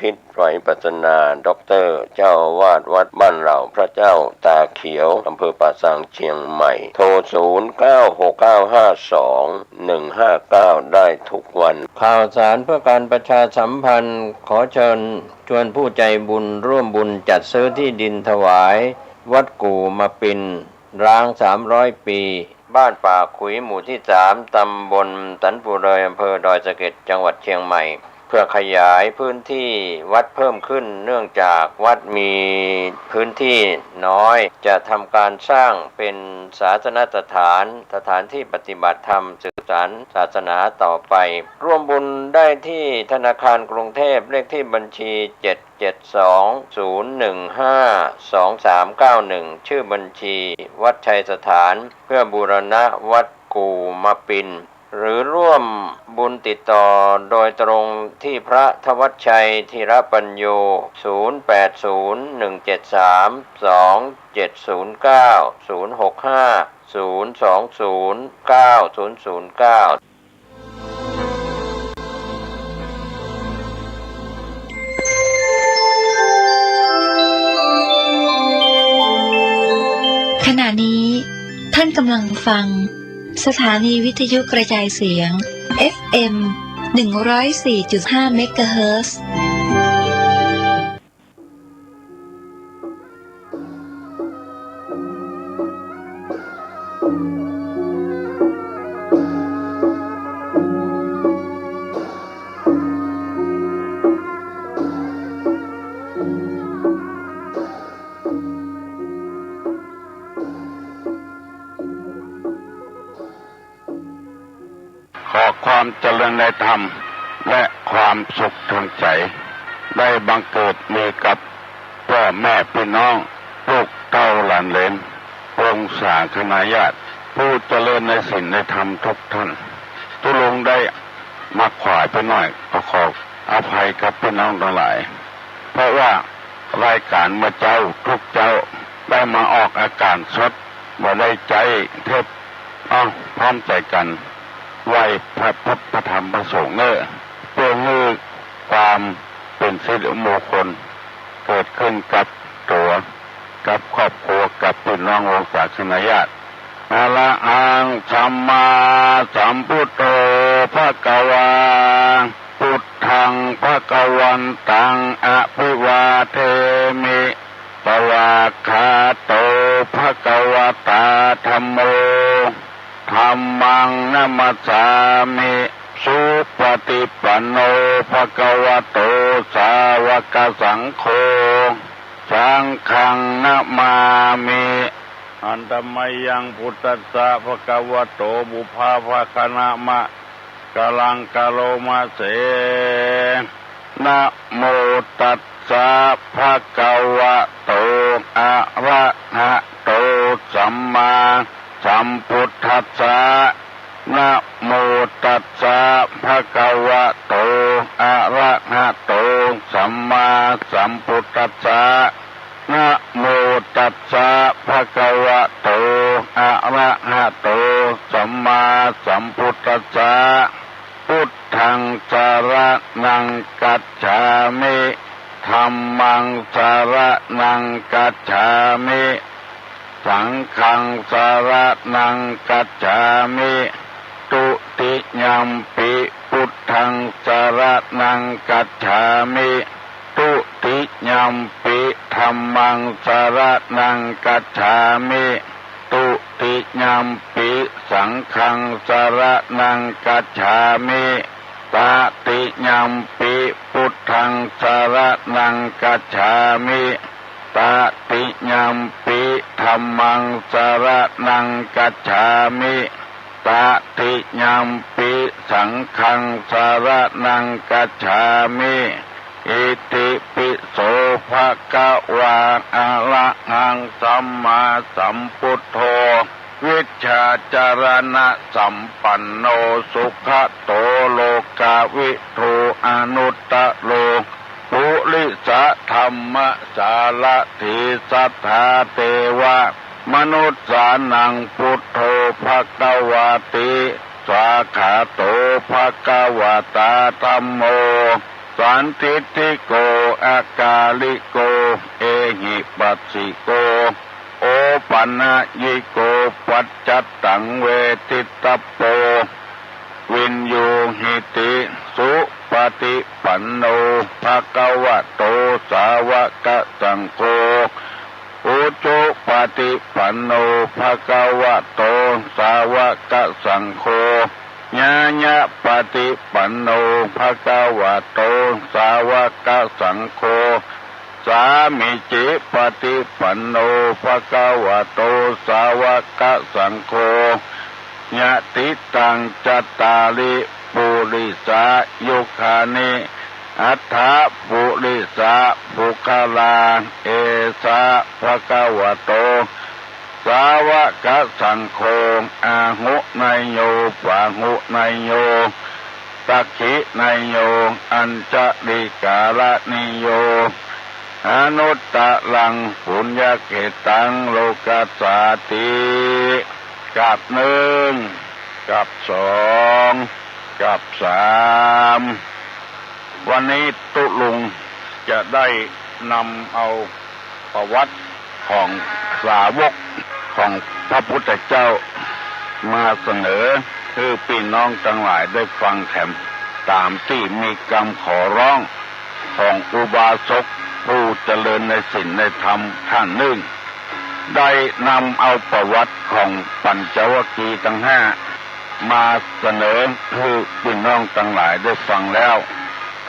พิษปล่อยปัสนาด็อกเตอร์เจ้าวาดวัดบ้านเหล่าพระเจ้าตาเขียวอำเภอป่าซางเชียงใหม่โทร0969521159ได้ทุกวันข่าวสารเพื่อการประชาสัมพันธ์ขอเชิญชวนผู้ใจบุญร่วมบุญจัดซื้อที่ดินถวายวัดกู่มาปินร้าง300 ปีบ้านป่าขุยหมู่ที่3ตำบลสันปูเลยอำเภอดอยสะเก็ดจังหวัดเชียงใหม่เพื่อขยายพื้นที่วัดเพิ่มขึ้นเนื่องจากวัดมีพื้นที่น้อยจะทำการสร้างเป็นศาสนสถานที่ปฏิบัติธรรมสื่อสารศาสนาต่อไปร่วมบุญได้ที่ธนาคารกรุงเทพเลขที่บัญชี772-015-2391ชื่อบัญชีวัดชัยสถานเพื่อบูรณะวัดกู่มะปินหรือร่วมบุญติดต่อโดยตรงที่พระธวัชชัยธีรปัญโย0801732709 065 0209009 ขณะนี้ท่านกำลังฟังสถานีวิทยุกระจายเสียง FM 104.5 เมกะเฮิรตซ์ขอความเจริญในธรรมและความสุขทางใจได้บังเกิดมีกับพ่อแม่พี่น้องลูกเต้าหลานเหลนวงศาคณาญาติผู้เจริญในศีลในธรรมทุกท่านตุลงได้มาขวายไปหน่อยขออภัยกับพี่น้องทั้งหลายเพราะว่ารายการเมื่อเจ้าทุกเจ้าได้มาออกอาการสดบ่ได้ใจเทพพร้อมใจกันไหวพระพุทธพระธรรมพระสงฆ์เพื่อให้ความเป็นสิริมงคลเกิดขึ้นกับตัวกับครอบครัวกับพี่น้องวงศาคณาญาติอะระหังสัมมาสัมพุทโธภควาพุทธังภควันตังอภิวาเทมิปวาคาโตภควตาธัมโมธัมมังนัมสสามิสุปฏิปันโนภควโตสาวกสังโฆสังฆังนะมามิอันตมัยยังพุทธัสสะภควโตบุพาภคนะมะกะลังกะโลมาเสนะโมตัสสะภควโตอะระหะโตสัมมาสัมพุทธัสสะนะโมตัสสะภควโตอะระหะโตสัมมาสัมพุทธัสสะนะโมตัสสะภควโตอะระหะโตสัมมาสัมพุทธัสสะพุทธังสรณังกัจฉามิธัมมังสรณังกัจฉามิสังฆังสรณังกัจฉามิตุติยัมปิพุทธังสรณังกัจฉามิตุติยัมปิธัมมังสรณังกัจฉามิตุติยัมปิสังฆังสรณังกัจฉามิตติยัมปิพุทธังสรณังกัจฉามิตติยัมปิธัมมังสรณังกัจฉามิตติยัมปิสังฆังสรณังกัจฉามิอิติปิโสภะคะวะอะระหังสัมมาสัมพุทโธวิชชาจารณะสัมปันโนสุขโตโลกาวิทูอนุตตโลปุริสธรรมสารถิสัทธาเทวะมนุษย์สานังพุทโธภควาติสาขาโตภควตาธัมโมส สันทิฏฐิโกอากาลิโกเอหิปัสสิโกโอปัญญิโกปัจจัตตังเวทิตโปวินโยหิติสุปฏิปันโนภะคะวะโตสาวกสังโฆอุจุปฏิปันโนภะคะวะโตสาวกสังโฆญาญะปฏิปันโนภะคะวะโตสาวกสังโฆสามิจิปฏิปันโนภะคะวะโตสาวกสังโฆญาติตังจัตตาริปุริสายุคานิอัฏฐปุริสาภุคลาเอสะภะคะวะโตสาวกสังโฆอาหุนายโยปะหุนายโยตักขินายโยอัญจลิกาลนิโยอนุตตะลังปุญญเกตังโลกัสสาติกับหนึ่งกับสองกับสามวันนี้ตุลุงจะได้นำเอาประวัติของสาวกของพระพุทธเจ้ามาเสนอคือพี่น้องทั้งหลายได้ฟังแถมตามที่มีคำขอร้องของอุบาสกผู้เจริญในศีลในธรรมท่านหนึ่งได้นำเอาประวัติของปัญจวัคคีย์ทั้งห้ามาเสนอคือพี่น้องทั้งหลายได้ฟังแล้ว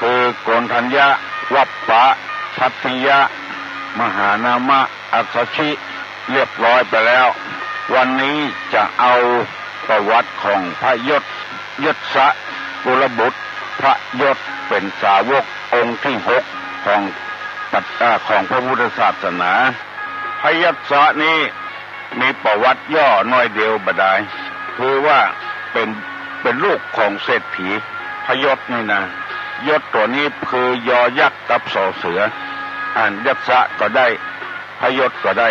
คือโกณฑัญญะวัปปะพัทธิยะมหานามะอัสสชิเรียบร้อยไปแล้ววันนี้จะเอาประวัติของพระยศกุลบุตรพระยศเป็นสาวกองค์ที่6ของพระพุทธศาสนาพระยศนี้มีประวัติย่อน้อยเดียวบดายคือว่าเป็นลูกของเศรษฐีพระยศนี่นะยศตัวนี้คือยอยักษ์กับสอเสืออ่านยศก็ได้พระยศก็ได้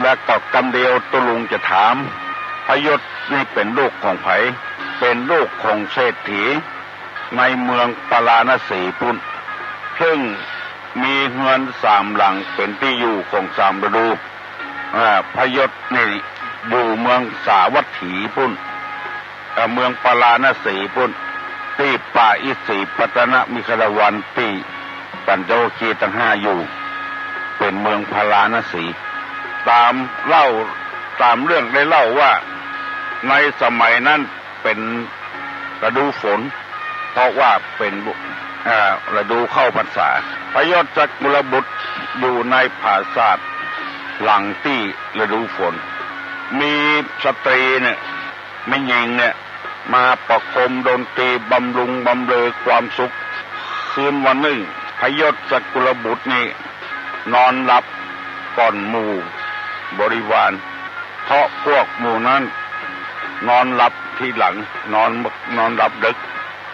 และก็คำเดียวตุลุงจะถามพระยศนี่เป็นลูกของไผเป็นลูกของเศรษฐีในเมืองปาราณสีพุ่นซึ่งมีเฮือน3 หลังเป็นที่อยู่ของ3 ฤดูพระยศนี่อยู่เมืองสาวัตถีพุ่นเมืองปาราณสีพุ่นที่ป่าอิสิปตนะมิคลวันที่ปัญจวัคคีย์ทั้ง5อยู่เป็นเมืองปาราณสีตามเรื่องได้เล่าว่าในสมัยนั้นเป็นฤดูฝนเพราะว่าเป็นฤดูเข้าพรรษาพระยศกุลบุตรอยู่ในปราสาทหลังที่ฤดูฝนมีสตรีเนี่ยไม่หญิงเนี่ยมาประคมดนตรีบำรุงบำเรอความสุขคืนวันหนึ่งพระยศกุลบุตรนี่นอนหลับก่อนหมู่บริวารเพราะพวกหมู่นั้นนอนหลับที่หลังนอนหลับดึก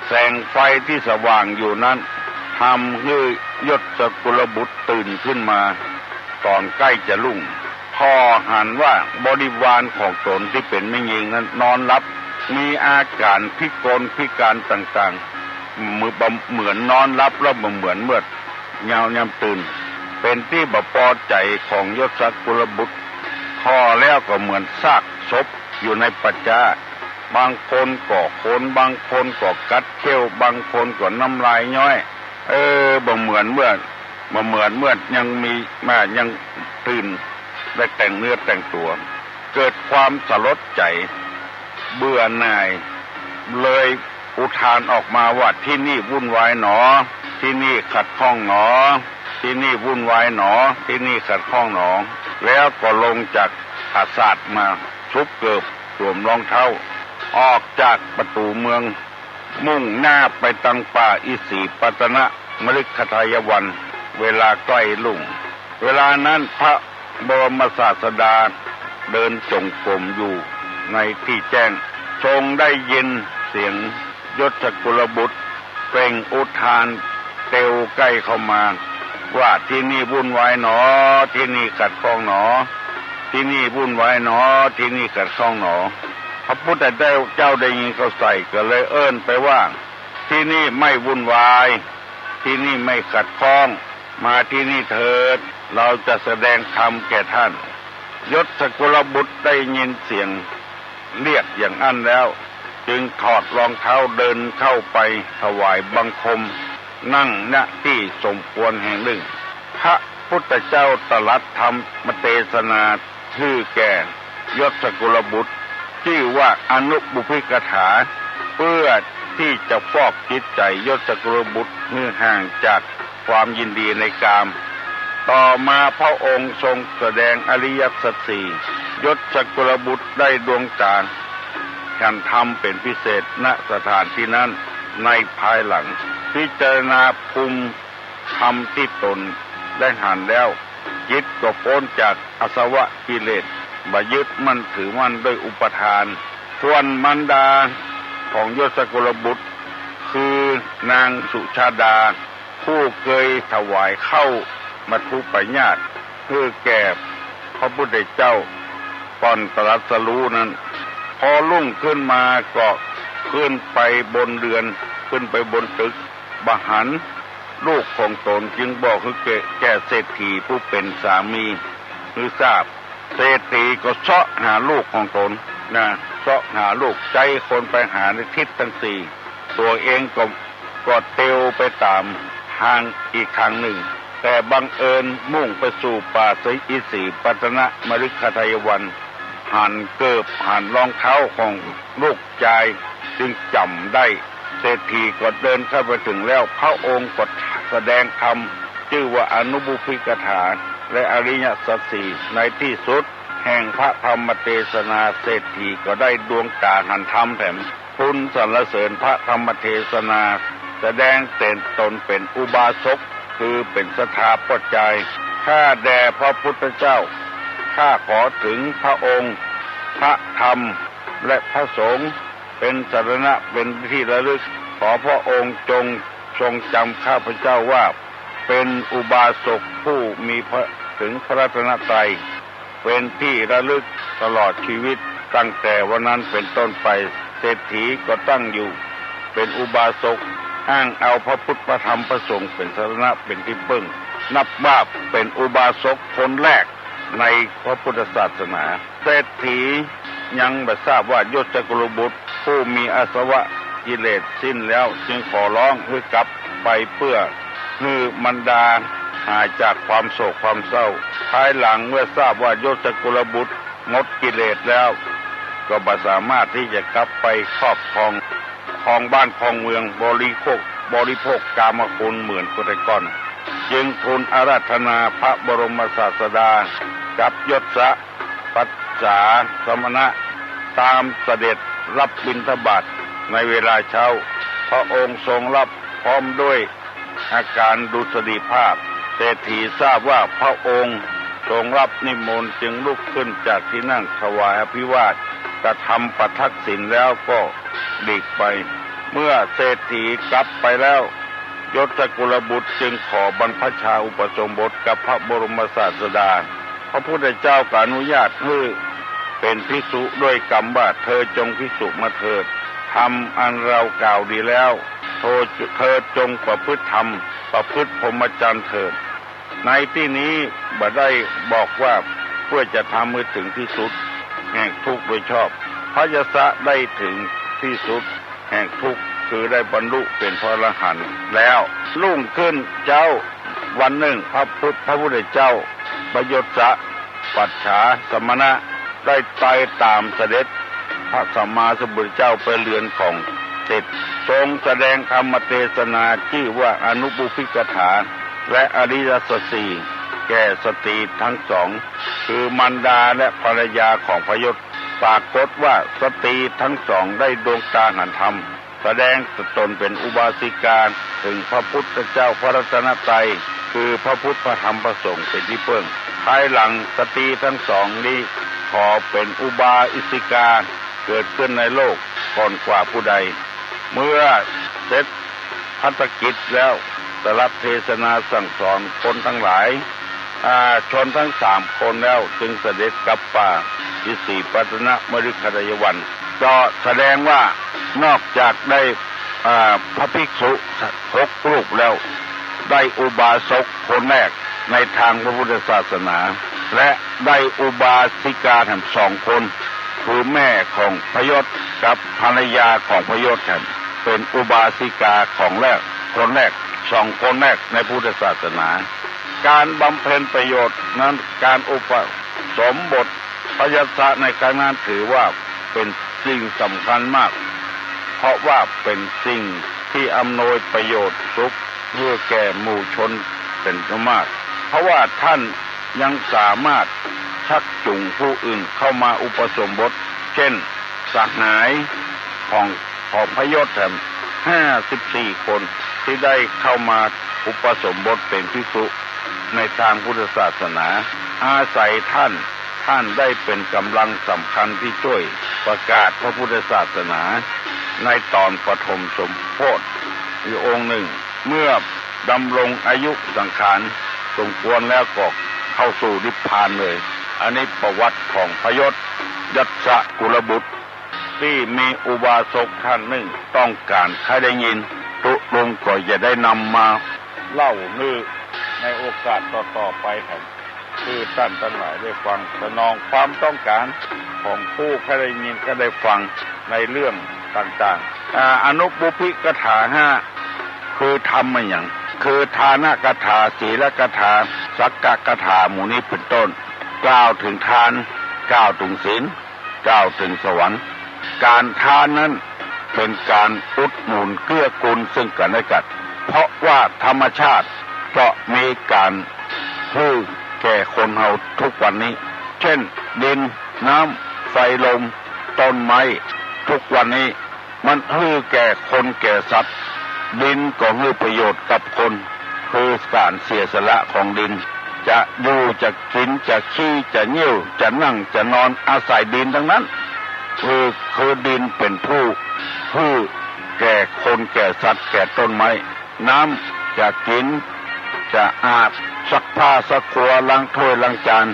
แสงไฟที่สว่างอยู่นั้นทำให้ยศกุลบุตรตื่นขึ้นมาตอนใกล้จะรุ่งพอหันว่าบริวารของตนที่เป็นแม่หญิงนั้นนอนหลับมีอาการพิกลพิการต่างๆเหมือนนอนหลับแล้วเหมือนเมื่อยามตื่นเป็นที่บ่พอใจของยศกุลบุตรพอแล้วก็เหมือนซากศพอยู่ในปัจจาบางคนก็โคนบางคนก็กัดเขี้ยวบางคนก็น้ำลายย้อยบ่เหมือนเมื่อยังมียังตื่นได้แต่งเนื้อแต่งตัวเกิดความสลดใจเบื่อหน่ายเลยอุทานออกมาว่าที่นี่วุ่นวายหนอที่นี่ขัดข้องหนอที่นี่วุ่นวายหนอที่นี่ขัดข้องหนอแล้วก็ลงจากปราสาทมาชุบเกิบสวมรองเท้าออกจากประตูเมืองมุ่งหน้าไปทางป่าอิสิปตนะมฤคทายวันเวลาใกล้รุ่งเวลานั้นพระบรมศาสดาเดินจงกรมอยู่ในที่แจ้งทรงได้ยินเสียงยศกุลบุตรเปล่งอุทานเตียวใกล้เข้ามาว่าที่นี่วุ่นวายหนอที่นี่ขัดข้องหนอที่นี่วุ่นวายหนอที่นี่ขัดข้องหนอพระพุทธเจ้าได้ยินเขาใส่ก็เลยเอิ้นไปว่าที่นี่ไม่วุ่นวาย ที่นี่ไม่ขัดข้องมาที่นี่เถิดเราจะแสดงธรรมแก่ท่านยศสกุลบุตรได้ยินเสียงเรียกอย่างนั้นแล้วจึงถอดรองเท้าเดินเข้าไปถวายบังคมนั่งณที่สมควรแห่งหนึ่งพระพุทธเจ้าตรัสธรรมเทศนาชื่อแก่ยศสกุลบุตรชื่อว่าอนุบุพิกถาเพื่อที่จะฟอกจิตใจยศสกุลบุตรให้ห่างจากความยินดีในกามต่อมาพระองค์ทรงแสดงอริยสัจสี่ยศสกุลบุตรได้ดวงตาเห็นธรรมเป็นพิเศษณสถานที่นั้นในภายหลังพิจารณาภูมิธรรมที่ตนได้หันแล้วจิตก็พ้นจากอาสวะกิเลสบยึดมั่นถือมั่นด้วยอุปทานส่วนมารดาของยศสกุลบุตรคือนางสุชาดาผู้เคยถวายเข้ามัทุปญาตเพื่อแก่พระพุทธเจ้าก่อนตรัสรู้นั้นพอรุ่งขึ้นมาก็ขึ้นไปบนเรือนขึ้นไปบนตึกบหันลูกของตนจึงบอกให้แก่เศรษฐีผู้เป็นสามีคือทราบเศรษฐีก็เสาะหาลูกของตนเสาะหาลูกใจคนไปหาในทิศทั้งสี่ตัวเองก็เตียวไปตามทางอีกทางหนึ่งแต่บังเอิญมุ่งไปสู่ป่าอิสีปัตนะมฤคทายวันหันเกิบหันรองเท้าของลูกชายจึงจำได้เศรษฐีก็เดินเข้าไปถึงแล้วพระองค์ก็แสดงธรรมชื่อว่าอนุบุพิกถาและอริยสัจสี่ในที่สุดแห่งพระธรรมเทศนาเศรษฐีก็ได้ดวงตาหันธรรมแถมทูลสรรเสริญพระธรรมเทศนาแสดงตนเป็นอุบาสกคือเป็นสถาปัจจัยข้าแด่พระพุทธเจ้าข้าขอถึงพระองค์พระธรรมและพระสงฆ์เป็นสรณะเป็นที่ระลึกขอพระองค์จงทรงจำข้าพเจ้าว่าเป็นอุบาสกผู้มีถึงพระรัตนตรัยเป็นที่ระลึกตลอดชีวิตตั้งแต่วันนั้นเป็นต้นไปเศรษฐีก็ตั้งอยู่เป็นอุบาสกอ้างเอาพระพุทธพระธรรมพระสงฆ์เป็นสรณะเป็นที่พึ่งนับว่าเป็นอุบาสกคนแรกในพระพุทธศาสนาเศรษฐียังไม่ทราบว่ายศสกุลบุตรผู้มีอาสวะกิเลสสิ้นแล้วจึงขอร้องให้กลับไปเพื่อให้มารดาหายจากความโศกความเศร้าภายหลังเมื่อทราบว่ายศสกุลบุตรหมดกิเลสแล้วก็ไม่สามารถที่จะกลับไปครอบครองบ้านครองเมืองบริโภคกามคุณเหมือนแต่ก่อนจึงทูลอาราธนาพระบรมศาสดากับยศปัสสาสมณะตามเสด็จรับบิณฑบาตในเวลาเช้าพระองค์ทรงรับพร้อมด้วยอาการดุษฎีภาพเศรษฐีทราบว่าพระองค์ทรงรับนิมนต์จึงลุกขึ้นจากที่นั่งถวายอภิวาทกระทำประทักษิณแล้วก็หลีกไปเมื่อเศรษฐีกลับไปแล้วยศสกุลบุตรจึงขอบรรพชาอุปสมบทกับพระบรมศาสดาพระพุทธเจ้าก็อนุญาตให้เป็นภิกษุด้วยกรรมว่าเธอจงภิกษุมาเถิดทำอันเรากล่าวดีแล้วเธอจงประพฤติธรรมประพฤติพรหมจรรย์เถิดในที่นี้บ่ได้บอกว่าเพื่อจะทำให้ถึงที่สุดแห่งทุกข์โดยชอบพระยศได้ถึงที่สุดแห่งทุกข์คือได้บรรลุเป็นพระอรหันต์แล้วรุ่งขึ้นเจ้าวันหนึ่งพระพุทธเจ้าพระยศปัจฉาสมณะได้ไปตามเสด็จพระสัมมาสัมพุทธเจ้าไปเรือนของเสด็จทรงแสดงธรรมเทศนาชื่อว่าอนุบุพิกถาและอริยสัจสี่แก่สตรีทั้งสองคือมารดาและภรรยาของพระยศปรากฏว่าสตรีทั้งสองได้ดวงตาเห็นธรรมแสดงตนเป็นอุบาสิกาถึงพระพุทธเจ้าพระรัตนตรัยคือพระพุทธพระธรรมพระสงฆ์เป็นที่พึ่งภายหลังสตรีทั้งสองนี้ขอเป็นอุบาสิกาเกิดขึ้นในโลกก่อนกว่าผู้ใดเมื่อเสร็จภารกิจแล้วตรัสเทศนาสั่งสอนคนทั้งหลายชนทั้ง3คนแล้วจึงเสด็จกลับป่าอิสีปัตนะมฤคทายวันก็แสดงว่านอกจากได้พระภิกษุ6 รูปแล้ว ได้อุบาสกคนแรกในทางพระพุทธศาสนาและได้อุบาสิกาทั้ง2 คนคือแม่ของพยศกับภรรยาของพยศเป็นอุบาสิกาของคนแรก2 คนแรกในพุทธศาสนาการบำเพ็ญประโยชน์นั้นการอุปสมบทพยศในครั้งนั้นถือว่าเป็นสิ่งสำคัญมากเพราะว่าเป็นสิ่งที่อำนวยประโยชน์สุขเพื่อแก่หมู่ชนเป็นจำนวนมากเพราะว่าท่านยังสามารถชักจูงผู้อื่นเข้ามาอุปสมบทเช่นสหายของพยศ54 คนที่ได้เข้ามาอุปสมบทเป็นภิกษุในทางพุทธศาสนาอาศัยท่านได้เป็นกำลังสำคัญที่ช่วยประกาศพระพุทธศาสนาในตอนปฐมสมโภชอีกองค์หนึ่งเมื่อดำรงอายุสังขารสมควรแล้วก็เข้าสู่นิพพานเลยอันนี้ประวัติของพยศยัสสกุลบุตรที่มีอุบาสกท่านหนึ่งต้องการใครได้ยินตุลงก็จะได้นำมาเล่านื้อในโอกาสต่อไปครับคือท่านทั้งหลายได้ฟังสนองความต้องการของผู้ใครได้ยินก็ได้ฟังในเรื่องต่างๆอนุปุพิกถา5คือทำมาอย่างคือทานกถาศีลกถาสักกกถาหมู่นี้เป็นต้นกล่าวถึงทานกล่าวถึงศีลกล่าวถึงสวรรค์การทานนั้นเป็นการอุดหนุนเกื้อกูลซึ่งกันและกันเพราะว่าธรรมชาติก็มีการให้แก่คนเฮาทุกวันนี้เช่นดินน้ำไฟลมต้นไม้ทุกวันนี้มันให้แก่คนแก่สัตว์ดินก็ให้ประโยชน์กับคนคือการเสียสละของดินจะอยู่จะกินจะขี้จะเยี่ยวจะนั่งจะนอนอาศัยดินทั้งนั้นคือดินเป็นผู้แก่คนแก่สัตว์แก่ต้นไม้น้ำจะกินจะอาบซักผ้าซักครัวล้างถ้วยล้างจาน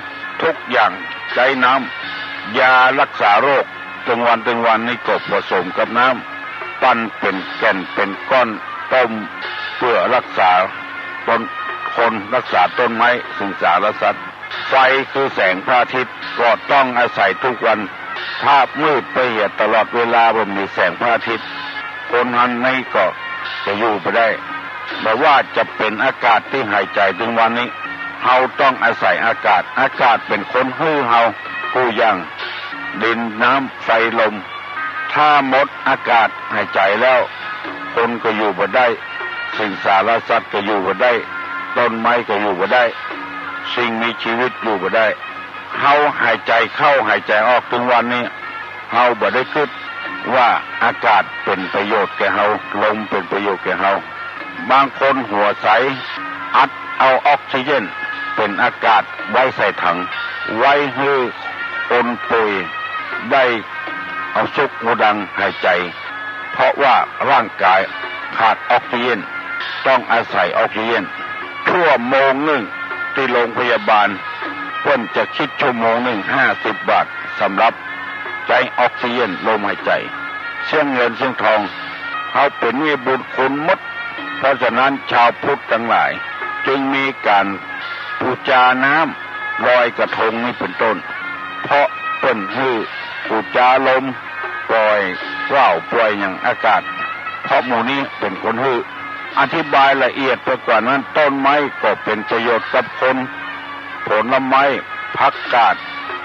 ทุกอย่างใช้น้ำยารักษาโรคถึงวันนี้ก็ผสมกับน้ำปั้นเป็นแก่นเป็นก้อนต้มเพื่อรักษาต้นคนรักษาต้นไม้สิงสารสัตว์ไฟคือแสงพระอาทิตย์ก็ต้องอาศัยทุกวันถ้ามืดไปเหตุตลอดเวลาบ่มีแสงพระอาทิตย์คนหันนี้ก็จะอยู่ไปได้แต่ว่าจะเป็นอากาศที่หายใจถึงวันนี้เฮาต้องอาศัยอากาศเป็นคนฮื้อเฮาผู้ยังดินน้ำไฟลมถ้าหมดอากาศหายใจแล้วคนก็อยู่บ่ได้สิ่งสารสัตว์ก็อยู่บ่ได้ต้นไม้ก็อยู่บ่ได้สิ่งมีชีวิตอยู่บ่ได้เฮาหายใจเข้าหายใจออกถึงวันนี้เฮาบ่ได้คิดว่าอากาศเป็นประโยชน์แก่เฮาลมเป็นประโยชน์แก่เฮาบางคนหัวใสอัดเอาออกซิเจนเป็นอากาศไว้ใส่ถังไว้ให้คนป่วยได้เอาสุกหูดังหายใจเพราะว่าร่างกายขาดออกซิเจนต้องอาศัยออกซิเจนชั่วโมงหนึ่งที่โรงพยาบาลเพิ่นจะคิดชั่วโมงหนึ่ง50 บาทสำหรับใช้ออกซิเจนลมหายใจเสี่ยงเงินเสี่ยงทองเขาเป็นมีบุญคุณหมดเพราะฉะนั้นชาวพุทธทั้งหลายจึงมีการบูชาน้ำลอยกระทงนี้เป็นต้นเพราะเพิ่นให้บูชาลมปล่อยว่าวปล่อยอย่างอากาศเพราะหมู่นี้เป็นคนให้อธิบายละเอียดไปกว่านั้นต้นไม้ก็เป็นประโยชน์กับคนผลไม้ผักกาด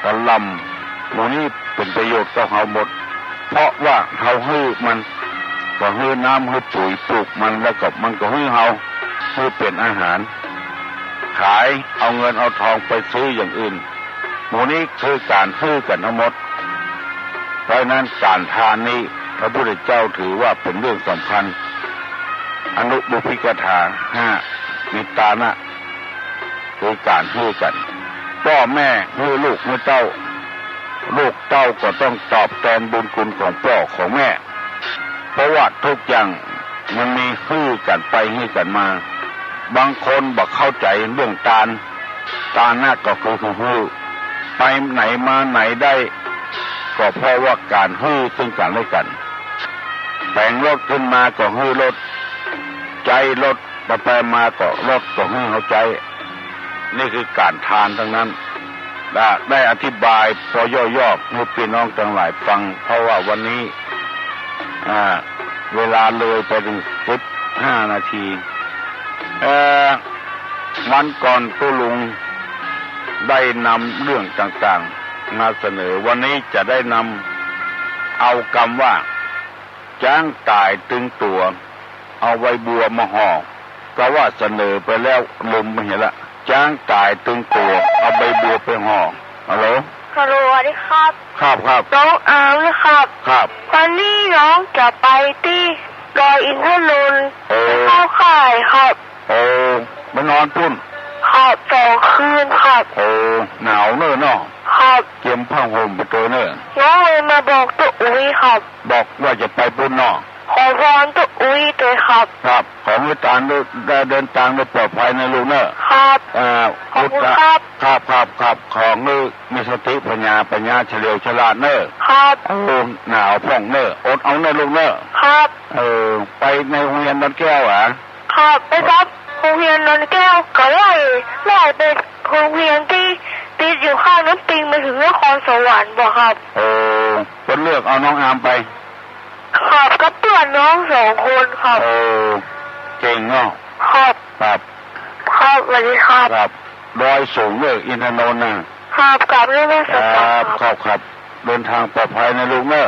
กะหล่ำหมู่นี้เป็นประโยชน์กับเฮาหมดเพราะว่าเฮาให้มันก็ให้น้ำให้ปุ๋ยปลูกมันแล้วก็มันก็ให้เฮาให้เป็นอาหารขายเอาเงินเอาทองไปซื้ออย่างอื่นหมู่นี้คือการให้กันทั้งหมดเพราะนั้นการทานนี้พระพุทธเจ้าถือว่าเป็นเรื่องสำคัญอนุบุพิกถา5มิตานะคือการให้กันพ่อแม่ให้ลูกให้เต้าลูกเต้าก็ต้องตอบแทนบุญคุณของพ่อของแม่เพราะว่าทุกอย่างมันมีให้กันไปให้กันมาบางคนบอกเข้าใจเรื่องตานะก็คือให้ไปไหนมาไหนได้ก็เพราะว่าการให้ซึ่งกันและกันแต่งรถขึ้นมาก็ให้รถใจรถไป ไปมาก็ลดก็ให้เข้าใจนี่คือการทานทั้งนั้นได้อธิบายพอย่อๆให้พี่น้องทั้งหลายฟังเพราะว่าวันนี้เวลาเลยไปถึง15 นาทีวันก่อนตุลุงได้นำเรื่องต่างๆมาเสนอวันนี้จะได้นำเอาคำว่าจ้างตายตึงตัวเอาใบบัวมาห่อก็ว่าเสนอไปแล้วลืมไม่เห็นละจ้างตายตึงตัวเอาใบบัวไปห่อฮัลโหลสวัสดีครับครับน้องอาร์มนะครับวันนี้น้องจะไปที่ดอยอินทนนท์เข้าค่ายครับมานอนปุ้นครับ2 คืนครับหนาวเนอะเนาะครับเตรียมผ้าห่มไปตัวเนอะน้องเลยมาบอกตัวอุ้ยครับบอกว่าจะไปปุ้นเนาะขอพรตัวอุ้ยด้วยครับของวิตาได้เดินทางได้ปลอดภัยในลูกเนอะขอบคุณครับของนึกมีสติปัญญาเฉลียวฉลาดเนอะหนาวพ่องเนอะอดเอาเนอะลูกเนอะไปในโรงเรียนดอนแก้วไปครับโรงเรียนดอนแก้วก็ไล่เป็นโรงเรียนที่ติดอยู่ข้างน้ำปิงมาถึงนครสวรรค์บ่ครับเป็นเลือกเอาน้องอามไปกับเพื่อนน้อง2 คนครับเก่งเนาะครับสวัสดีครับดอยสูงเลยอินทนนท์นะกลับเรื่องสตาร์ครับเดินทางปลอดภัยในลูกเนอะ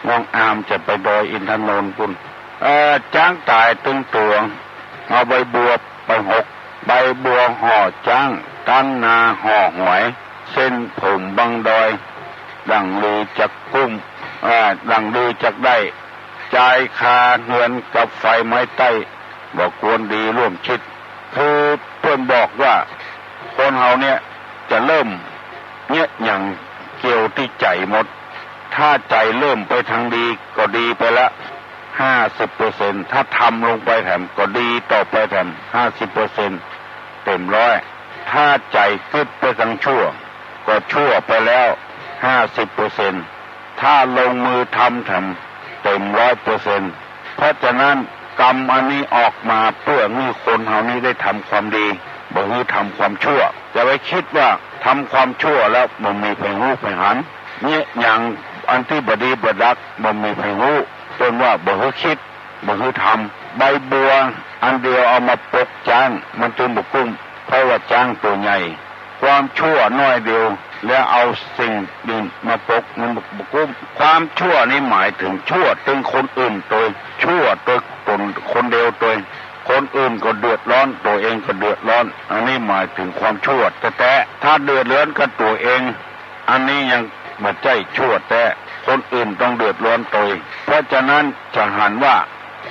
น้องอามจะไปดอยอินทนนท์คุณจ้างตายตึงตัวเอาใบบัวไป6 ใบบัวห่อจ้างตั้นนาห่อหวยเส้นผมบังดอยดังลือจักกุ้มดังลือจักได้จ่ายคาเงินกับไฟไม้ใต้บอกควรดีร่วมชิดคือเพื่อนบอกว่าคนเฮาเนี่ยจะเริ่มเนี่ยอย่างเกี่ยวที่ใจหมดถ้าใจเริ่มไปทางดีก็ดีไปละ50%ถ้าทำลงไปแถมก็ดีต่อไปแถม50%เต็ม100ถ้าใจกึดไปทางชั่วก็ชั่วไปแล้ว50%ถ้าลงมือทำเต็ม100%เพราะฉะนั้นกรรมอันนี้ออกมาเพื่อให้คนเฮานี้ได้ทำความดีบ่ให้ทำความชั่วจะไปคิดว่าทำความชั่วแล้วมันมีไผฮู้ไผหันเนี่ยอย่างอันที่บดีบดักมันมีไผฮู้จนว่าบ่ให้คิดบ่ให้ทำใบบัวอันเดียวเอามาปกจ้างมันจึงบ่กุ้มเพราะว่าจ้างตัวใหญ่ความชั่วน้อยเดียวแล้วเอาสิ่งอื่นมาปกมันบ่กุ้มความชั่วนี่หมายถึงชั่วถึงคนอื่นตัวชั่วตัวตนคนเดียวตัวคนอื่นก็เดือดร้อนตัวเองก็เดือดร้อนอันนี้หมายถึงความชั่วแต่ถ้าเดือดร้อนกับตัวเองอันนี้ยังไม่ใช่ชั่วแต่คนอื่นต้องเดือดร้อนตัวเพราะฉะนั้นจะหันว่า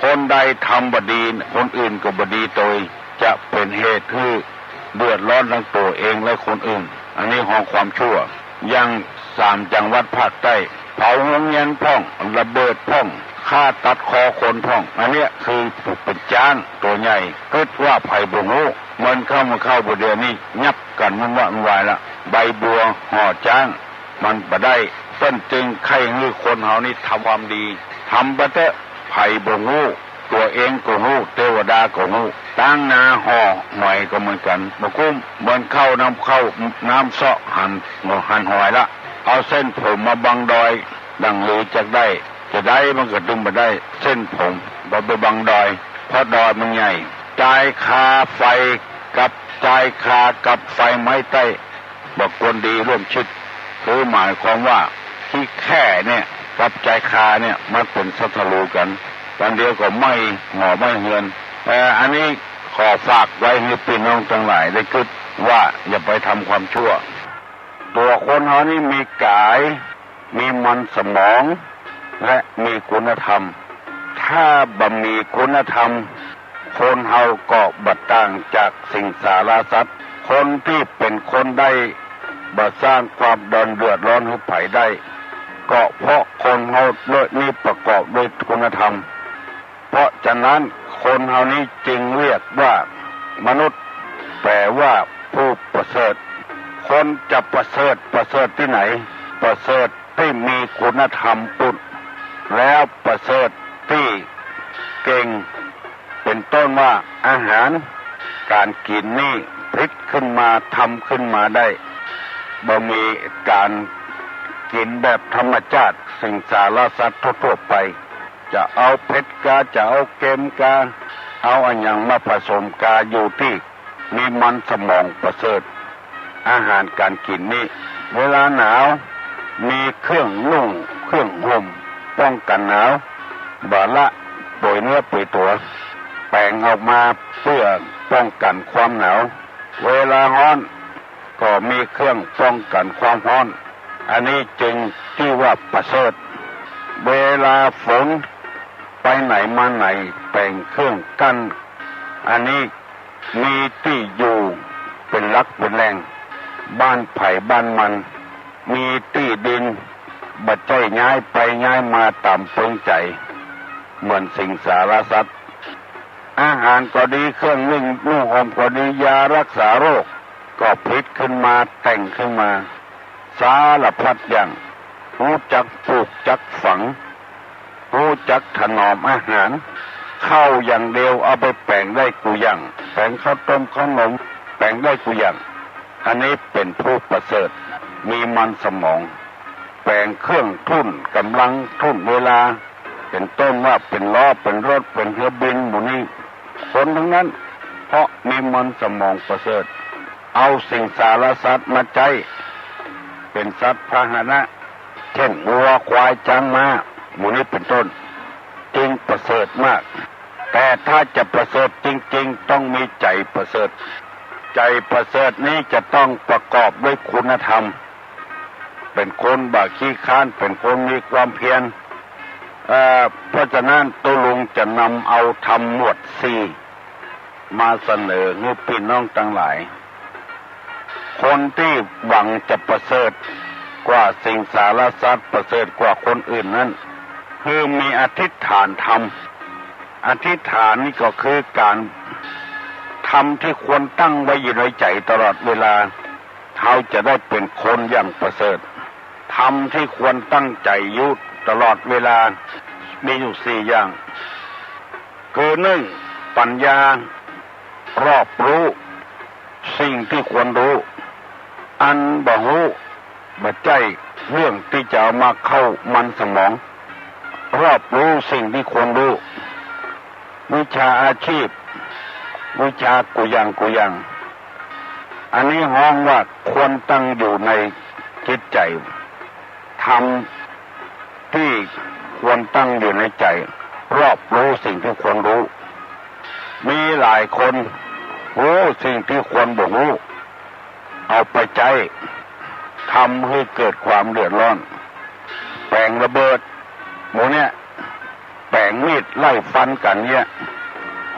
คนใดทำบดีคนอื่นก็บดีตัวจะเป็นเหตุให้เดือดร้อนทั้งตัวเองและคนอื่นอันนี้ของความชั่วยัง3 จังหวัดภาคใต้เผาโรงเรียนพ่องระเบิดพ่องฆ่าตัดคอคนพ่องอันนี้คือเป็นจ้างตัวใหญ่คิดว่าไผ่บงโง่มันเข้าบเดียวนี้ยับกันมันว่ามันวายละใบบัวห่อจ้างมันบ่ได้ต้นจึงใครให้คนเฮานี่ทำความดีทำบ่เถอะไผ่บงโง่ตัวเองก็โง่เทวดาก็โง่ตั้งนาห่อหอยก็เหมือนกันบ่กุ้มมันเข้าน้ำเสาะหันหอยละเอาเส้นผมมาบังดอยดังลือจะได้มันก็ดึงมาได้เส้นผมบ่ไปบังดอยเพราะดอยมันใหญ่จ่ายคาไฟกับไฟไม้ใต้บอกควรดีร่วมชิดคือหมายความว่าที่แค่เนี่ยกับจ่ายคาเนี่ยมันเป็นศัตรูกันวันเดียวก็ไม่หงอไม่เหือนอันนี้ขอฝากไว้ให้พี่น้องทั้งหลายได้คิดว่าอย่าไปทำความชั่วตัวคนเฮานี่มีกายมีมันสมองและมีคุณธรรมถ้าบ่มีคุณธรรมคนเฮาก็บ่ต่างจากสิ่งสารสัตว์คนที่เป็นคนได้บ่สร้างความเดือดร้อนให้ไผได้ก็เพราะคนเฮานี้ประกอบด้วยคุณธรรมเพราะฉะนั้นคนเฮานี้จึงเรียกว่ามนุษย์แปลว่าผู้ประเสริฐคนจะประเสริฐที่ไหนประเสริฐที่มีคุณธรรมปุตแล้วประเสริฐที่เก่งเ เป็นต้นว่าอาหารการกินนี่พลิกขึ้นมาทำขึ้นมาได้บ่มีการกินแบบธรรมชาติสิ่งสารสัตว์ทั่วไปจะเอาเผ็ดกาจะเอาเค็มกาเอาอันยังมาผสมกาอยู่ที่มีมันสมองประเสริฐอาหารการกินนี่เวลาหนาวมีเครื่องนุ่งเครื่องห่มป้องกันหนาวบาละป่วยเนื้อป่วยตัวแปลงออกมาเพื่อป้องกันความหนาวเวลาร้อนก็มีเครื่องป้องกันความร้อนอันนี้จึงที่ว่าประเสริฐเวลาฝนไปไหนมาไหนแปลงเครื่องกั้นอันนี้มีที่อยู่เป็นหลักเป็นแหล่งบ้านไผ่บ้านมันมีที่ดินบัดใจย้ายไปย้ายมาตามเพิ่งใจเหมือนสิ่งสารสัตว์อาหารก็ดีเครื่องนึ่งนุ่งห่มก็ดียารักษาโรคก็พลิกขึ้นมาแต่งขึ้นมาสารพัดอย่างรู้จักปลูกจักฝังรู้จักถนอมอาหารข้าวอย่างเดียวเอาไปแปลงได้กูอย่างแปลงข้าวต้มข้าวนมแปลงได้กูอย่างอันนี้เป็นผู้ประเสริฐมีมันสมองแปลงเครื่องทุ่นกำลังทุ่นเวลาเป็นต้นว่าเป็นล้อเป็นรถเป็นเครื่องบินหมดนี้คนทั้งนั้นเพราะมีมันสมองประเสริฐเอาสิ่งสารสัตว์มาใจเป็นสัตว์พาหนะเช่นวัวควายช้างม้าหมูนี้เป็นต้นจึงประเสริฐมากแต่ถ้าจะประเสริฐจริงๆต้องมีใจประเสริฐใจประเสริฐนี้จะต้องประกอบด้วยคุณธรรมเป็นคนบ่ขี้ค้านเป็นคนมีความเพียรเพราะฉะนั้นตัวลุงจะนำเอาธรรมหมวด4มาเสนอให้พี่น้องทั้งหลายคนที่หวังจะประเสริฐกว่าสิ่งสารสัตว์ประเสริฐกว่าคนอื่นนั้นคือมีอธิษฐานธรรมอธิษฐานนี่ก็คือการทำที่ควรตั้งไว้อยู่ในใจตลอดเวลาเขาจะได้เป็นคนอย่างประเสริฐทำที่ควรตั้งใจอยู่ตลอดเวลามีอยู่4อย่างคือ1ปัญญารอบรู้สิ่งที่ควรรู้อันบ่รู้บ่ใจเรื่องที่จะเอามาเข้ามันสมองรอบรู้สิ่งที่ควรรู้วิชาอาชีพวิชากุยังอันนี้ห้องว่าควรตั้งอยู่ในจิตใจทำที่ควรตั้งอยู่ในใจรอบรู้สิ่งที่ควรรู้มีหลายคนรู้สิ่งที่ควรบ่รู้เอาไปใจทำให้เกิดความเดือดร้อนแปลงระเบิดหมูเนี่ยแปลงมีดไล่ฟันกันเนี่ย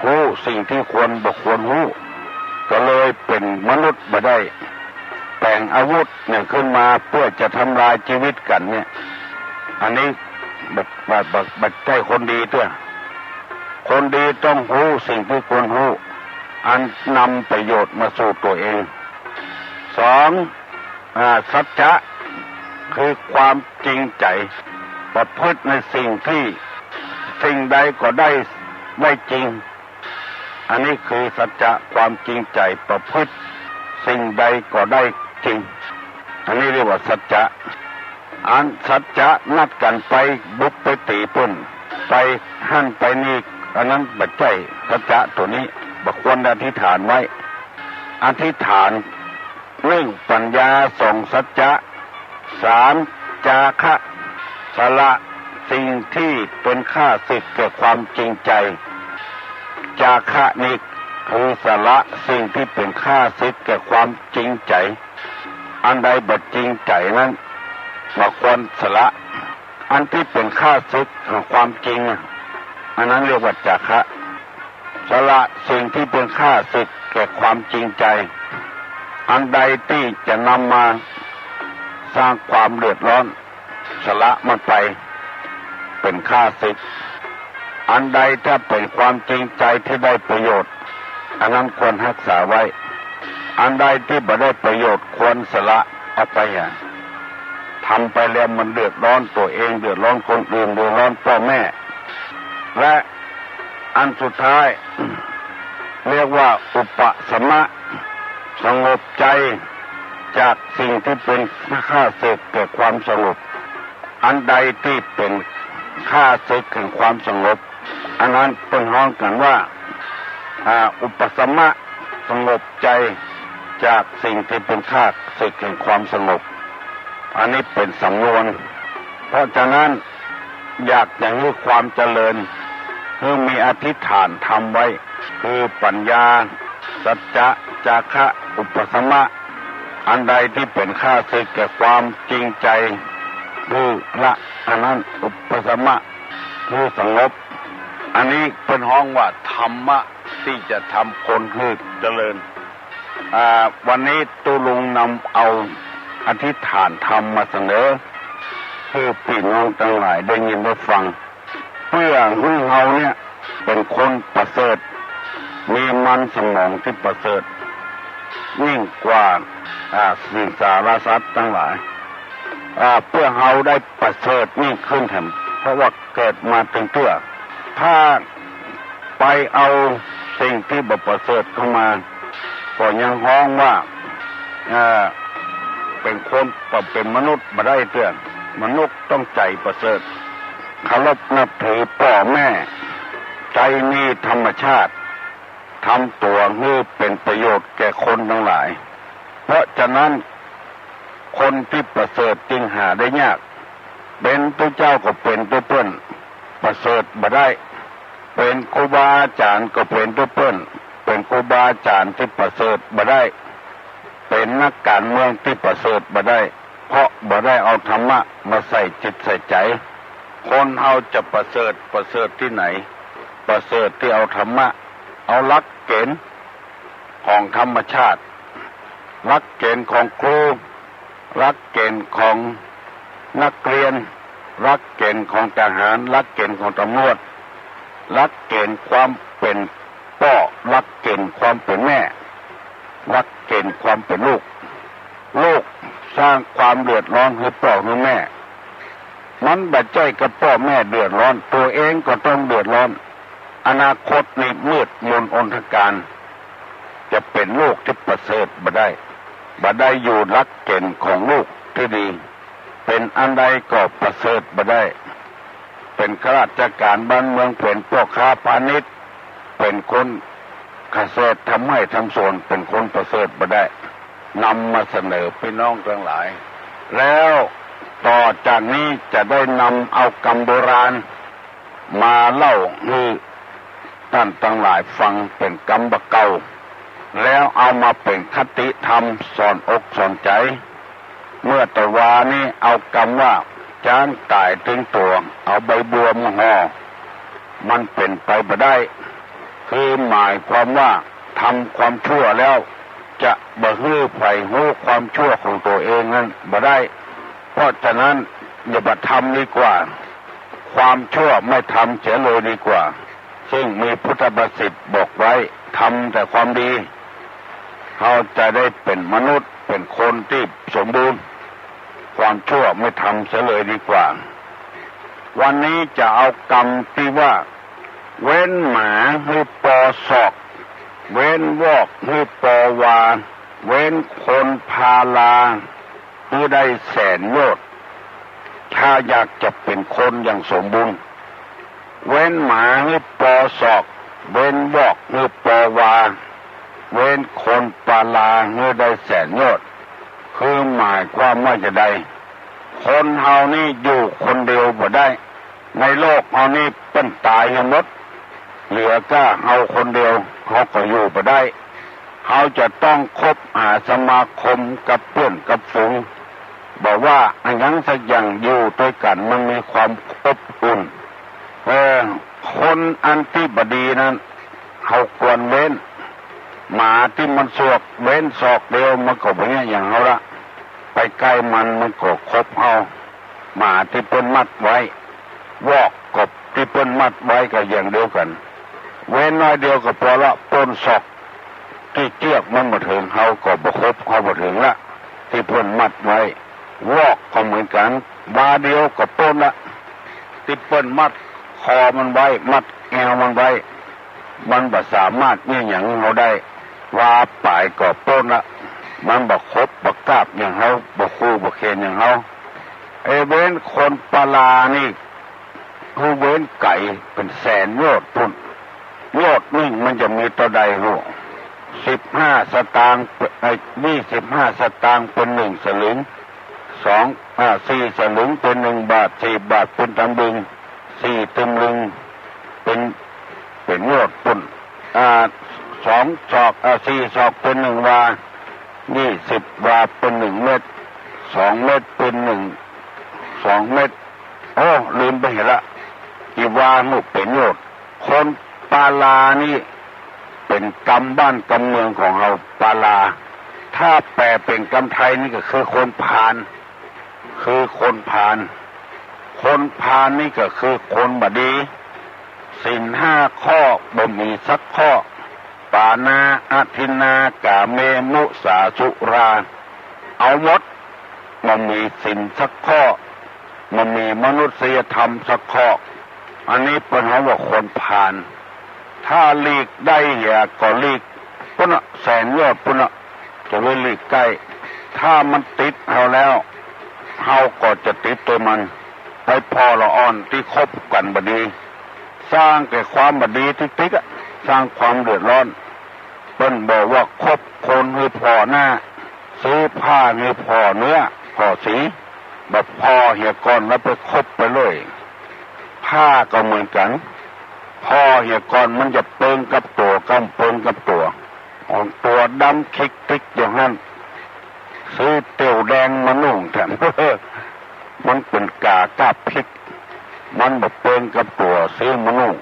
รู้สิ่งที่ควรบ่ควรรู้ก็เลยเป็นมนุษย์บ่ได้แปลงอาวุธเนี่ยขึ้นมาเพื่อจะทำลายชีวิตกันเนี่ยอันนี้บัดใจคนดีตัวคนดีต้องรู้สิ่งที่ควรรู้อันนำประโยชน์มาสู่ตัวเอง2สัจจะคือความจริงใจประพฤติในสิ่งใดก็ได้จริงอันนี้คือสัจจะความจริงใจประพฤติสิ่งใดก็ได้จริงอันนี้เรียกว่าสัจจะอันสัจจะนัดกันไปบุกไปตีปุ่นไปหั่นไปนี่อันนั้นบัดใจสัจจะตัวนี้บักควรอธิษฐานไว้อธิษฐาน1ปัญญา2สัจจะ3จาคะสละสิ่งที่เป็นข้าศึกแก่ความจริงใจจาคะนี่คือสละสิ่งที่เป็นข้าศึกแก่ความจริงใจอันใดบ่จริงใจนั้นบ่ควรสละอันที่เป็นข้าศึกของความจริงอันนั้นเรียกว่าจาคะสละสิ่งที่เป็นข้าศึกแก่ความจริงใจอันใดที่จะนำมาสร้างความเดือดร้อนสละมันไปเป็นข้าศึกอันใดถ้าเป็นความจริงใจที่ได้ประโยชน์อันนั้นควรรักษาไว้อันใดที่ไม่ได้ประโยชน์ควรสละเอาไปทำไปแล้วมันเดือดร้อนตัวเองเดือดร้อนคนอื่นเดือดร้อนพ่อแม่และ อันสุดท้าย เรียกว่าอุปสมะสงบใจจากสิ่งที่เป็นข้าศึกแก่ความสงบอันใดที่เป็นข้าศึกแห่งความสงบอันนั้นเป็นห้องกันว่าอุปสมะสงบใจจากสิ่งที่เป็นข้าศึกแห่งความสงบอันนี้เป็นสำนวนเพราะฉะนั้นอยากจะให้ความเจริญคือมีอธิษฐานทำไว้คือปัญญาสัจจะจาคะอุปสมะอันใดที่เป็นข้าศึกแก่ความจริงใจคือละอันนั้นอุปสมะคือสงบอันนี้เป็นห้องว่าธรรมะที่จะทำคนคือเจริญวันนี้ตุลุงนำเอาอธิษฐานธรรมมาเสนอคือพี่น้องทั้งหลายได้ยินได้ฟังเพื่อให้เราเนี่ยเป็นคนประเสริฐมีมันสมองที่ประเสริฐยิ่งกว่าสิ่งสารสัตว์ทั้งหลายเพื่อเราได้ประเสริฐยิ่งขึ้นแถมเพราะว่าเกิดมาถึงตัวถ้าไปเอาสิ่งที่บ่ประเสริฐเข้ามาก็ยังฮ้องว่าเป็นคนเป็นมนุษย์มาได้เตือนมนุษย์ต้องใจประเสริฐเคารพนับถือพ่อแม่ใจมีธรรมชาติทำตัวให้เป็นประโยชน์แก่คนทั้งหลายเพราะฉะนั้นคนที่ประเสริฐจึงหาได้ยากเป็นตัวเจ้าก็เป็นตัวเปิ้นประเสริฐมาได้เป็นครูบาอาจารย์ก็เป็นตัวเปิ้นเป็นครูบาอาจารย์ที่ประเสริฐมาได้เป็นนักการเมืองที่ประเสริฐมาได้เพราะบ่ได้เอาธรรมะมาใส่จิตใส่ใจคนเฮาจะประเสริฐที่ไหนประเสริฐที่เอาธรรมะเอาหลักเกณฑ์ของธรรมชาติหลักเกณฑ์ของครูหลักเกณฑ์ของนักเรียนหลักเกณฑ์ของทหารหลักเกณฑ์ของตำรวจหลักเกณฑ์ความเป็นพ่อหลักเกณฑ์ความเป็นแม่หลักเกณฑ์ความเป็นลูกสร้างความเดือดร้อนให้พ่อให้แม่มันบัดใจกับพ่อแม่เดือดร้อนตัวเองก็ต้องเดือดร้อนอนาคตนี่มืดมนอนทการจะเป็นลูกที่ประเสริฐบ่ได้อยู่หลักเกณฑ์ของลูกที่ดีเป็นอันใดก็ประเสริฐบ่ได้เป็นข้าราชการบ้านเมืองเป็นพ่อค้าพาณิชย์เป็นคนเกษตรทำไร่ทำสวนเป็นคนประเสริฐบ่ได้นำมาเสนอพี่น้องทั้งหลายแล้วต่อจากนี้จะได้นำเอากรรมโบราณมาเล่าให้ท่านทั้งหลายฟังเป็นกรรมบะเก่าแล้วเอามาเป็นคติธรรมสอนอกสอนใจเมื่อตะวานี้เอากรรมว่าจานตายถึงตัวเอาใบบัวมาห่อมันเป็นไปบ่ได้คือหมายความว่าทำความชั่วแล้วจะบ่ฮื้อไผฮู้ความชั่วของตัวเองนั้นบ่ได้เพราะฉะนั้นอย่าไปทำดีกว่าความชั่วไม่ทำเสียเลยดีกว่าซึ่งมีพุทธบัญญัติบอกไว้ทำแต่ความดีเขาจะได้เป็นมนุษย์เป็นคนที่สมบูรณ์ความชั่วไม่ทำเสียเลยดีกว่าวันนี้จะเอากรรมที่ว่าเว้นหมาให้ปอศอกเว้นวอกให้ปอวาเว้นคนพาลาให้ได้แสนโยชน์ถ้าอยากจะเป็นคนอย่างสมบูรณ์เว้นหมาให้ปอศอกเว้นวอกให้ปอวาเว้นคนพาลาให้ได้แสนโยชน์คือหมายความว่าจะได้คนเฮานี่อยู่คนเดียวบ่ได้ในโลกเฮานี่เป็นตายกันหมดเหลือก็เฮาคนเดียวเขาก็อยู่บ่ได้เขาจะต้องคบหาสมาคมกับเพื่อนกับฝูงบอกว่าอันนั้นสักอย่างอยู่ด้วยกันมันมีความอบอุ่นคนอันที่บดีนั้นเขาควรเว้นหมาที่มันสวกเว้นศอกเดียวมันก็บ่อย่างเขาละไปใกล้มันก็คบเอาหมาที่เปิ้นมัดไว้วอกกบที่เปิ้นมัดไว้ก็อย่างเดียวกันเว้นน้อยเดียวก็พอละต้นศอกที่เจือกมันมาถึงเขาก็บ่คบเขาบ่ถึงละที่เปิ้นมัดไว้วอกก็เหมือนกันบาเดียวก็ต้นละที่เปิ้นมัดคอมันไว้มัดแอวมันไว้ มันบ่สามารถนี่อย่างเราได้ว่าป่ายก่อต้นละมันบ่ครบบ่กราบอย่างเขาบ่คู่บ่เคนอย่างเขาเว้นคนปลานี่ผู้เว้นไก่เป็นแสนโยชน์พุ่นโยชน์นี่มันจะมีตัวใดรู้15 สตางค์25 สตางค์เป็น1 สลึง4 สลึงเป็น1 บาท4 บาทเป็นตำลึง4 ตำลึงเป็นโยชน์พุ่น2 ศอก4 ศอกเป็น1 วา20 วาเป็น1 เม็ด2 เม็ดเป็น2 เม็ดโอ้ลืมไปเห็นละอีวานุเป็นโยชน์คนปาลานี่เป็นกรรมบ้านกรรมเมืองของเราปาลาถ้าแปลเป็นกรรมไทยนี่ก็คือคนพาลคนพาลนี่ก็คือคนบดีศีล5 ข้อบ่มีสักข้อปานาอทินากาเมมุสาสุราเอาหมดมันมีศีลสักข้อมันมีมนุษยธรรมสักข้ออันนี้เป็นเขาว่าคนพาลถ้าหลีกได้อย่าก็หลีกปุ่นแสนยอดปุ่นจะไว้หลีกใกล้ถ้ามันติดเขาแล้วเขาก็จะติดตัวมันไปพอละอ่อนที่คบกันบดีสร้างแต่ความบดีติ๊กสร้างความเดือดร้อนเปิ้นบอกว่าคบคนให้พอหน้าซื้อผ้าให้พอเนื้อพอสีแบบพอเหี่ยก่อนแล้วไปคบไปเลยผ้าก็เหมือนกันพอเหี่ยก่อนมันจะเปิงกับตัวกำเปิงกับตัวของตัวดำคิกติ๊กอย่างนั้นซื้อเตียวแดงมานุ่งแถมมันเป็นกากาบพริกมันแบบเปิงกับตัวซื้อมานุ่ง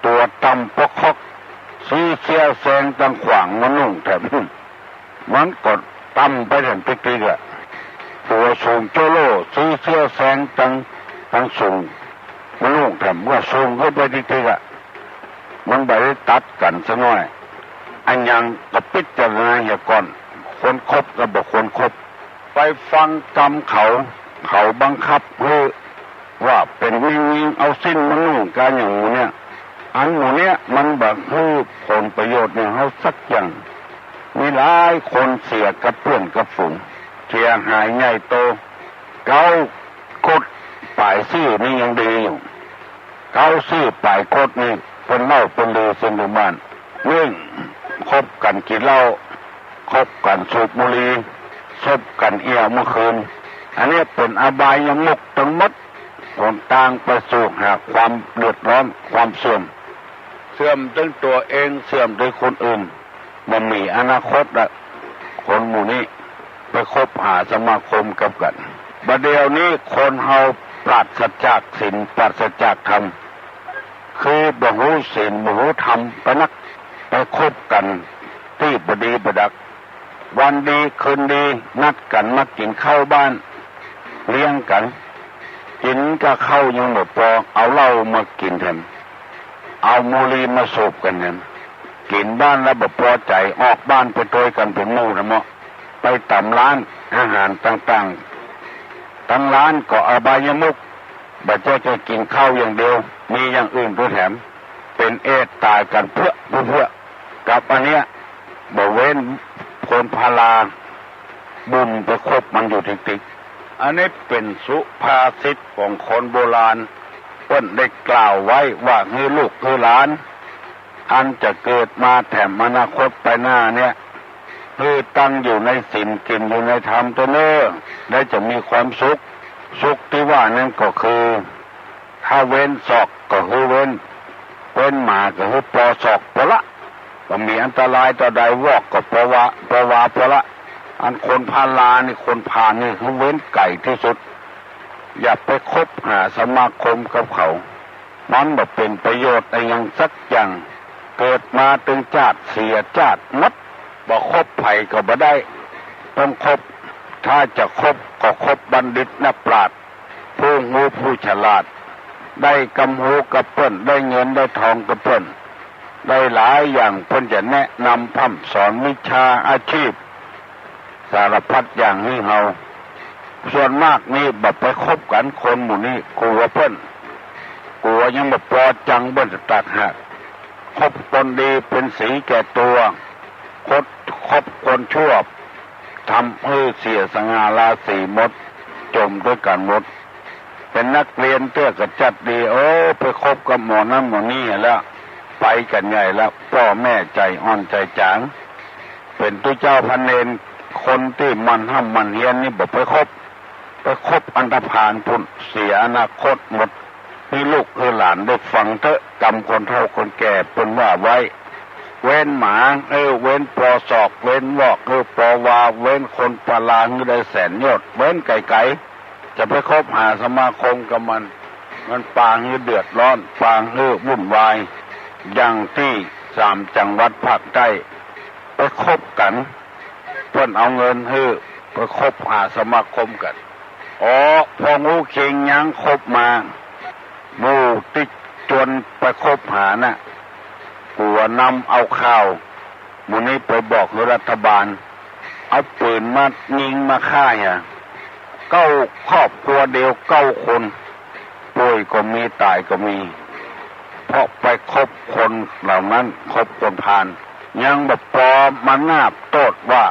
ตัวตำปกคอกซื้อเชี่ยวแซงตั้งขวางมานุ่งแถมมันก็ตำไปแถมติ๊กอะตัวสูงโจโลซื้อเชี่ยวแซงตั้งสูงมานุ่งแถมว่าสูงเข้าไปติ๊กอะมันไปตัดกันซะหน่อยอันยังก็พิจารณาอย่าก่อนคนคบกับบุคคลคบไปฟังกรรมเขาบังคับว่าเป็นวิ่งเอาสิ้นมันนุ่งการอย่างหมูเนี่ยอันหมูเนี่ยมันแบบผลประโยชน์เนี่ยเขาสักอย่างมีหลายคนเสียกับเพื่อนกับฝูงเสียหายใหญ่โตเกากดป่ายซื่อนี่ยังดีอยู่เกาซื่อป่ายกดนี่เป็นเล่าเป็นลือเส้นหมู่บ้านคบกันกินเหล้าคบกันสูบบุหรี่ซบกันเอี่ยวเมื่อคืนอันนี้เป็นอบายมุขทั้งหมดผลต่างไปสู่หาความเดือดร้อนความเสื่อมทั้งตัวเองเสื่อมโดยคนอื่นมันมีอนาคตละคนหมู่นี้ไปคบหาสมาคมกับกันบัดเดี๋ยวนี้คนเฮาปราศจากศีลปราศจากธรรมคือบ่ฮู้ศีลบ่ฮู้ธรรมไปคบกันที่บดีบดักวันดีคืนดีนัดกันมากินข้าวบ้านเลี้ยงกันกินก็เข้ายังหมดพอเอาเหล้ามากินแทนเอามูลีมาสูบกันเนี่ยกินบ้านแล้วบ่พอใจออกบ้านไปโดยกันเป็นหมู่นะเนาะไปตามร้านอาหารต่างๆทั้งร้านก็อบายมุขบ่จะกินข้าวอย่างเดียวมีอย่างอื่นด้วยแถมเป็นเอดตายกันเพื่อกับอันเนี้ยบ่เว้นคนพาลาบุญไปคบมันอยู่ติ๊กๆอันนี้เป็นสุภาษิตของคนโบราณเพิ่นได้กล่าวไว้ว่าให้ลูกให้หลานอันจะเกิดมาแถมอนาคตไปหน้าเนี่ยคือตั้งอยู่ในศีลกินอยู่ในธรรมตัวเน้อได้จะมีความสุขที่ว่านั่นก็คือถ้าเว้นศอกก็คือเว้นหมาก็คือปอศอกปละก็มีอันตรายต่อใดวอกก็ปละอันคนพาลานี่คนพานี่เขาเว้นไก่ที่สุดอย่าไปคบหาสมาคมกับเขามันบ่เป็นประโยชน์อะไรอย่างสักอย่างเกิดมาตึงจาดเสียจาดมัดบ่คบไผ่ก็บ่ได้ต้องคบถ้าจะคบก็คบบัณฑิตนักปราชญ์ผู้งูผู้ฉลาดได้กำหูกับเปิ้นได้เงินได้ทองกับเปิ้นได้หลายอย่างเพิ่นจะแนะนำพร่ำสอนวิชาอาชีพสารพัดอย่างให้เฮาส่วนมากนี่แบบไปคบกันคนหมู่นี้กลัวเปิ้นกลัวยังบ่พอจังเบิ้นตักหักค คบคนดีเป็นสีแก่ตัวคบคนชั่วทำให้เสียสง่าราศีหมดจมด้วยกันหมดเป็นนักเรียนเตื้อกระจัดดีไปคบกับหมอนั่นหมอนี่แล้วไปกันใหญ่แล้วพ่อแม่ใจอ่อนใจจางเป็นตัวเจ้าพันเนรคนที่มันห้ำมันเฮียนนี่บอกไปคบอันธพาลพุ่นเสียอนาคตหมดให้ลูกให้หลานได้ฟังเถอะกรรมคนเฒ่าคนแก่เป็นว่าไว้เว้นหมาเว้นปอศอกเว้นวอกปอวาเว้นคนปลาได้แสนยอดเว้นไก่จะไปคบหาสมาคมกับมันปางเดือดร้อนปางวุ่นวายอย่างที่3 จังหวัดภาคใต้ไปคบกันเพื่อนเอาเงินไปคบหาสมาคมกันพองูเข่งยังคบมามูติดจนไปคบหาน่ะหัวนำเอาข่าวมูนี้ไปบอกรัฐบาลเอาปืนมายิงมาฆ่า9 ครอบครัวเดียว9 คนป่วยก็มีตายก็มีเพราะไปคบคนเหล่านั้นคบคนพาลยังแบบปลอมมานาบโทษว่า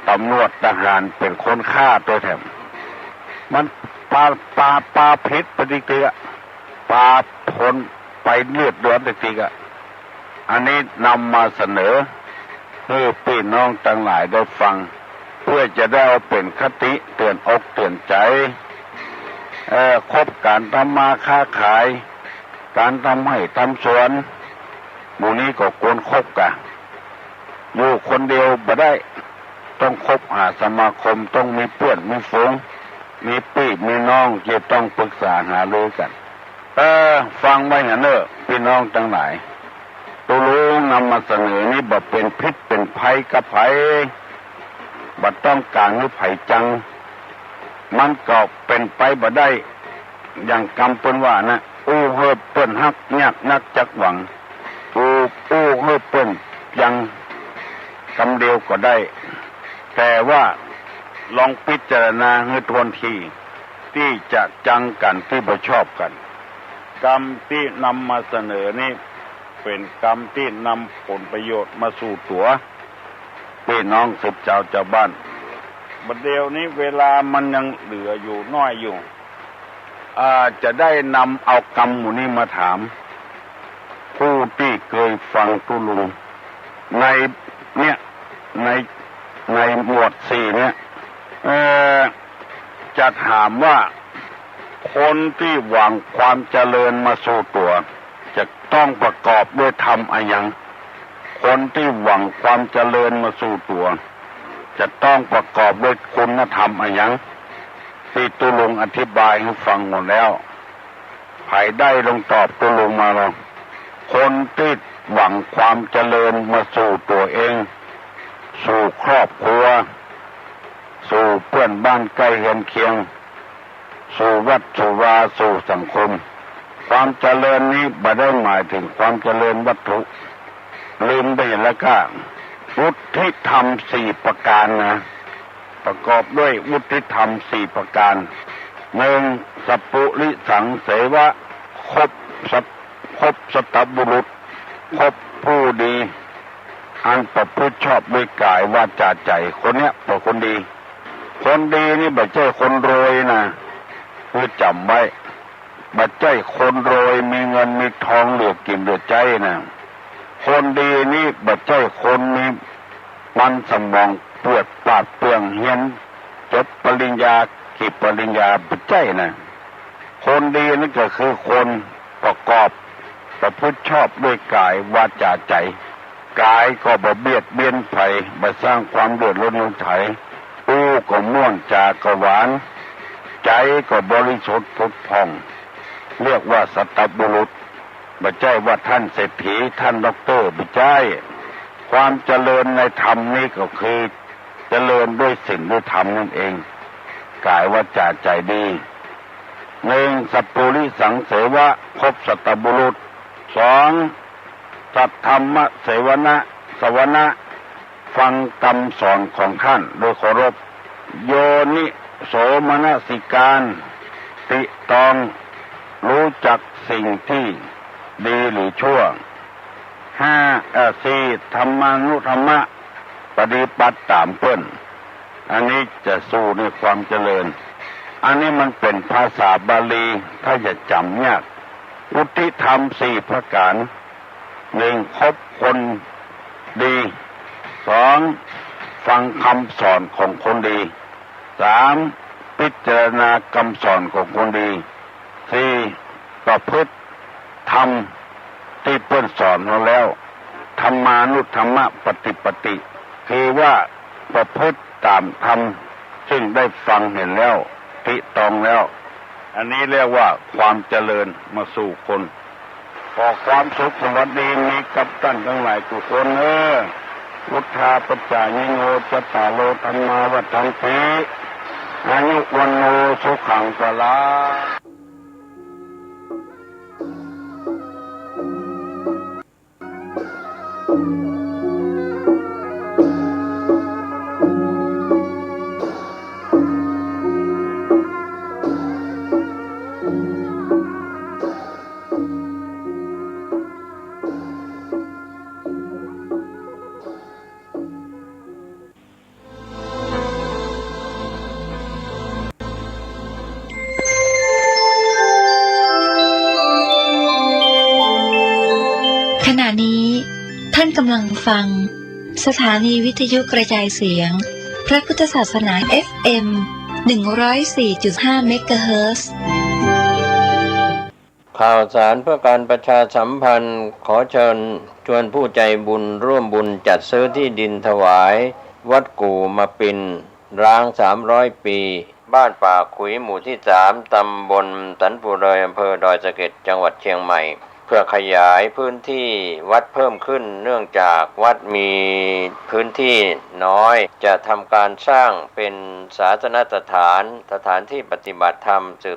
ตำรวจทหารเป็นคนฆ่าตัวแถมมันปาพิษปฏิกิริยาปาผลไปเลือดเดือดปฏิกิริยาอันนี้นำมาเสนอให้พี่น้องทั้งหลายได้ฟังเพื่อจะได้เอาเป็นคติเตือนอกเตือนใจคบการทำมาค้าขายการทำให้ทำสวนหมู่นี้ก็ควรคบกันอยู่คนเดียวบ่ได้ต้องคบหาสมาคมต้องมีเพื่อนมีฝูงมีพี่มีน้องจะต้องปรึกษาหารือกันฟังไว้อย่างเนอะพี่น้องทั้งหลายตัวรู้นำมาเสนอนี่บ่เป็นพิษเป็นภัยกับไผบ่ต้องการให้ไผจังมันก็เป็นไปบ่ได้อย่างกำเปิ้นว่านะเฮิบเปิ้นฮักยากนักจักหวังเฮิบเปิ้นยังกำเดียวก็ได้แต่ว่าลองพิจารณาให้ทวนทีที่จะจังกันที่บ่ชอบกันกรรมที่นำมาเสนอนี่เป็นกรรมที่นำผลประโยชน์มาสู่ตัวพี่น้องสืบเจ้าเจ้าบ้านบัดเดียวนี้เวลามันยังเหลืออยู่น้อยอยู่จะได้นำเอากรรมหมู่นี้มาถามผู้ที่เคยฟังตุลุงในหมวด4เนี่ยจะถามว่าคนที่หวังความเจริญมาสู่ตัวจะต้องประกอบด้วยธรรมอะไรอย่างคนที่หวังความเจริญมาสู่ตัวจะต้องประกอบด้วยคุณธรรมอะไรอย่างที่ตุลุงอธิบายให้ฟังหมดแล้วใครได้ลงตอบตุลุงมาแล้วคนที่หวังความเจริญมาสู่ตัวเองสู่ครอบครัวสู่เพื่อนบ้านใกล้เรือนเคียงสู่วัดสู่วาสู่สังคมความเจริญนี้ไม่ได้หมายถึงความเจริญวัตถุลืมไปแล้วก็วุฒิธรรม4 ประการนะประกอบด้วยวุฒิธรรม4 ประการ1สัพพุริสังเสวะคบสัตบุรุษคบผู้ดีอันประพฤติชอบด้วยกายวาจาใจคนเนี้ยเป็นคนดีนี่ไม่ใช่คนรวยนะคือจำไว้ไม่ใช่คนรวยมีเงินมีทองเหลือกินเหลือใจนะคนดีนี่ไม่ใช่คนมีมันสมองเปลือกปาดเปลืองเฮียนจบปริญญาขีดปริญญาไม่ใช่นะคนดีนั่นก็คือคนประกอบประพฤติชอบด้วยกายวาจาใจกายก็บ่เบียดเบียนไผบ่สร้างความเดือดร้อนรำไถก็ม่วนจาก็หวานใจก็บริสุทธิ์ผุดผ่องเรียกว่าสัตบุรุษไม่ใช่ว่าท่านเศรษฐีท่านด็อกเตอร์ไม่ใช่ความเจริญในธรรมนี้ก็คือเจริญด้วยศีลด้วยธรรมนั่นเองกายวาจาใจดี1สัพพุริสังเสวะคบสัตบุรุษ2สัทธรรมเสวนะสวนะฟังคำสอนของท่านโดยเคารพโยนิโสมนสิการติตองรู้จักสิ่งที่ดีหรือชั่ว สี่ธรรมานุธรรมะปฏิบัติตามเพิ่นอันนี้จะสู้ในความเจริญอันนี้มันเป็นภาษาบาลีถ้าจะจำยากอุทิธรรม4ประการ1คบคนดี2ฟังคำสอนของคนดี3พิจารณาคำสอนของคนดี4ประพฤติธรรมที่เพิ่นสอนเราแล้วธรรมานุธรรมะปฏิปติคือว่าประพฤติตามธรรมซึ่งได้ฟังเห็นแล้วติตองแล้วอันนี้เรียกว่าความเจริญมาสู่คนขอความสุขสวัสดีมีกับท่านทั้งหลายทุกคนพุทธาปัจจายโนจตาโลธรรมาวัฏันติอายุวันโนสุขังพลัง ขณะนี้ท่านกำลังฟังสถานีวิทยุกระจายเสียงพระพุทธศาสนา FM 104.5 เมกะเฮิรตซ์ข่าวสารเพื่อการประชาสัมพันธ์ขอเชิญชวนผู้ใจบุญร่วมบุญจัดซื้อที่ดินถวายวัดกู่มาปินร้าง300 ปีบ้านป่าขุยหมู่ที่3ตำบลสันปุเรยอำเภอดอยสะเก็ดจังหวัดเชียงใหม่เพื่อขยายพื้นที่วัดเพิ่มขึ้นเนื่องจากวัดมีพื้นที่น้อยจะทำการสร้างเป็นศาสนสถานที่ปฏิบัติธรรมสืบ